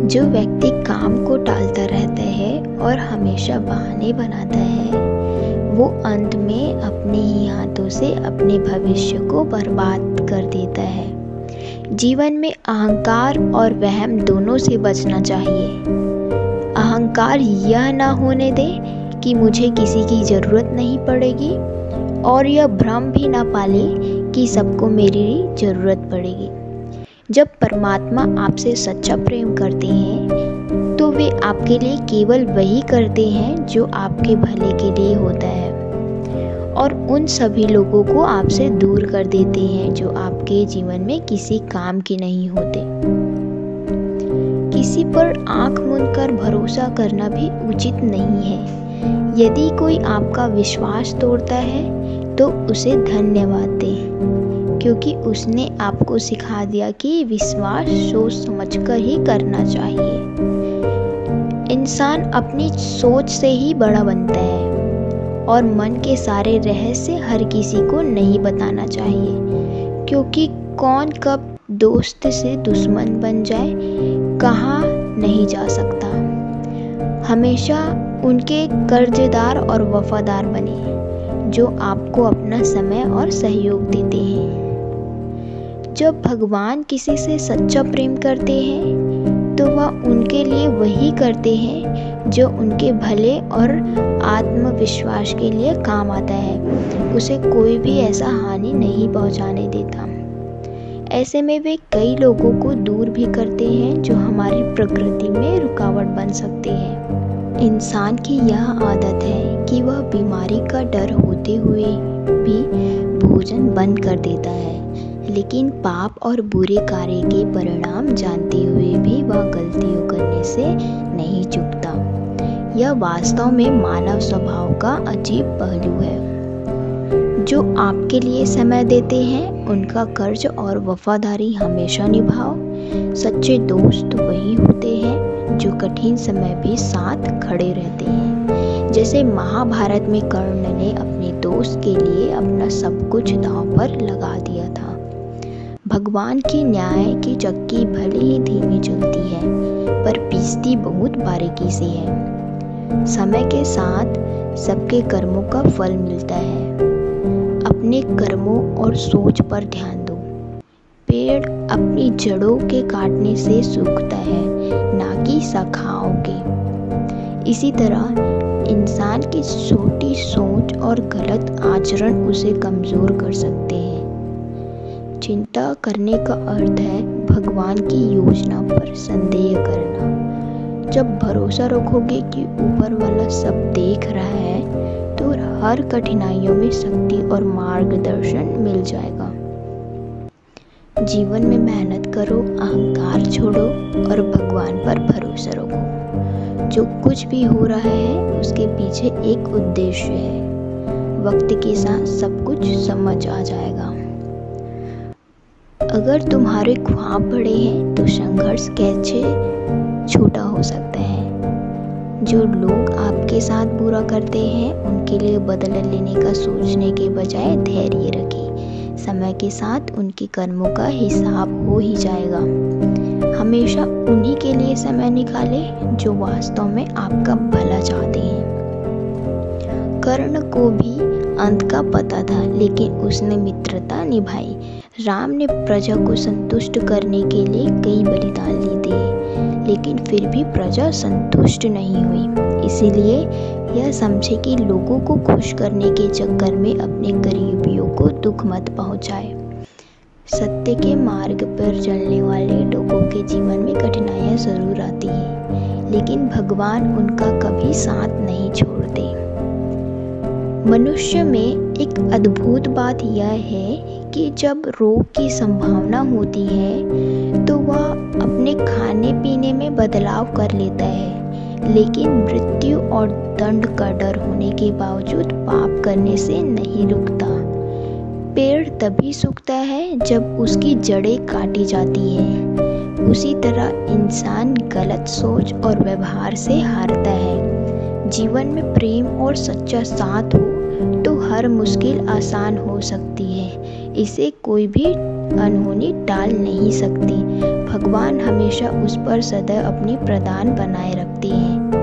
जो व्यक्ति काम को टालता रहता है और हमेशा बहाने बनाता है, वो अंत में अपने ही हाथों से अपने भविष्य को बर्बाद कर देता है। जीवन में अहंकार और वहम दोनों से बचना चाहिए। अहंकार यह ना होने दे कि मुझे किसी की ज़रूरत नहीं पड़ेगी, और यह भ्रम भी ना पाले कि सबको मेरी ज़रूरत पड़ेगी। जब परमात्मा आपसे सच्चा प्रेम करते हैं तो वे आपके लिए केवल वही करते हैं जो आपके भले के लिए होता है, और उन सभी लोगों को आपसे दूर कर देते हैं जो आपके जीवन में किसी काम के नहीं होते। किसी पर आंख मूंदकर भरोसा करना भी उचित नहीं है। यदि कोई आपका विश्वास तोड़ता है तो उसे धन्यवाद दें, क्योंकि उसने आपको सिखा दिया कि विश्वास सोच समझकर ही करना चाहिए। इंसान अपनी सोच से ही बड़ा बनता है, और मन के सारे रहस्य हर किसी को नहीं बताना चाहिए, क्योंकि कौन कब दोस्त से दुश्मन बन जाए कहा नहीं जा सकता। हमेशा उनके कर्जदार और वफादार बने जो आपको अपना समय और सहयोग देते हैं। जब भगवान किसी से सच्चा प्रेम करते हैं तो वह उनके लिए वही करते हैं जो उनके भले और आत्मविश्वास के लिए काम आता है। उसे कोई भी ऐसा हानि नहीं पहुंचाने देता। ऐसे में वे कई लोगों को दूर भी करते हैं जो हमारी प्रकृति में रुकावट बन सकते हैं। इंसान की यह आदत है कि वह बीमारी का डर होते हुए भी भोजन बंद कर देता है, लेकिन पाप और बुरे कार्य के परिणाम जानते हुए भी वह गलतियों करने से नहीं चूकता। यह वास्तव में मानव स्वभाव का अजीब पहलू है। जो आपके लिए समय देते हैं उनका कर्ज और वफादारी हमेशा निभाओ। सच्चे दोस्त वही होते हैं जो कठिन समय भी साथ खड़े रहते हैं। जैसे महाभारत में कर्ण ने अपने दोस्त के लिए अपना सब कुछ दांव पर लगा दिया था। भगवान की न्याय की चक्की भले ही धीमी चलती है, पर पीसती बहुत बारीकी से है। समय के साथ सबके कर्मों का फल मिलता है। अपने कर्मों और सोच पर ध्यान दो। पेड़ अपनी जड़ों के काटने से सूखता है, ना कि शाखाओं के। इसी तरह इंसान की छोटी सोच और गलत आचरण उसे कमजोर कर सकते हैं। चिंता करने का अर्थ है भगवान की योजना पर संदेह करना। जब भरोसा रखोगे कि ऊपर वाला सब देख रहा है तो हर कठिनाइयों में शक्ति और मार्गदर्शन मिल जाएगा। जीवन में मेहनत करो, अहंकार छोड़ो और भगवान पर भरोसा रखो। जो कुछ भी हो रहा है उसके पीछे एक उद्देश्य है। वक्त के साथ सब कुछ समझ आ जाएगा। अगर तुम्हारे ख्वाब बड़े हैं तो संघर्ष कैसे छोटा हो सकता है। जो लोग आपके साथ बुरा करते हैं उनके लिए बदला लेने का सोचने के बजाय धैर्य रखें। समय के साथ उनके कर्मों का हिसाब हो ही जाएगा। हमेशा उन्हीं के लिए समय निकालें जो वास्तव में आपका भला चाहते हैं। कर्ण को भी अंत का पता था, लेकिन उसने मित्रता निभाई। राम ने प्रजा को संतुष्ट करने के लिए कई बलिदान दिए, लेकिन फिर भी प्रजा संतुष्ट नहीं हुई। इसीलिए यह समझे कि लोगों को खुश करने के चक्कर में अपने करीबियों को दुख मत पहुंचाए। सत्य के मार्ग पर चलने वाले लोगों के जीवन में कठिनाइयां जरूर आती हैं, लेकिन भगवान उनका कभी साथ नहीं छोड़ते। मनुष्य में एक अद्भुत बात यह है कि जब रोग की संभावना होती है तो वह अपने खाने पीने में बदलाव कर लेता है, लेकिन मृत्यु और दंड का डर होने के बावजूद पाप करने से नहीं रुकता। पेड़ तभी सूखता है जब उसकी जड़ें काटी जाती हैं। उसी तरह इंसान गलत सोच और व्यवहार से हारता है। जीवन में प्रेम और सच्चा साथ हो तो हर मुश्किल आसान हो सकती है। इसे कोई भी अनहोनी टाल नहीं सकती। भगवान हमेशा उस पर सदैव अपनी प्रदान बनाए रखते हैं।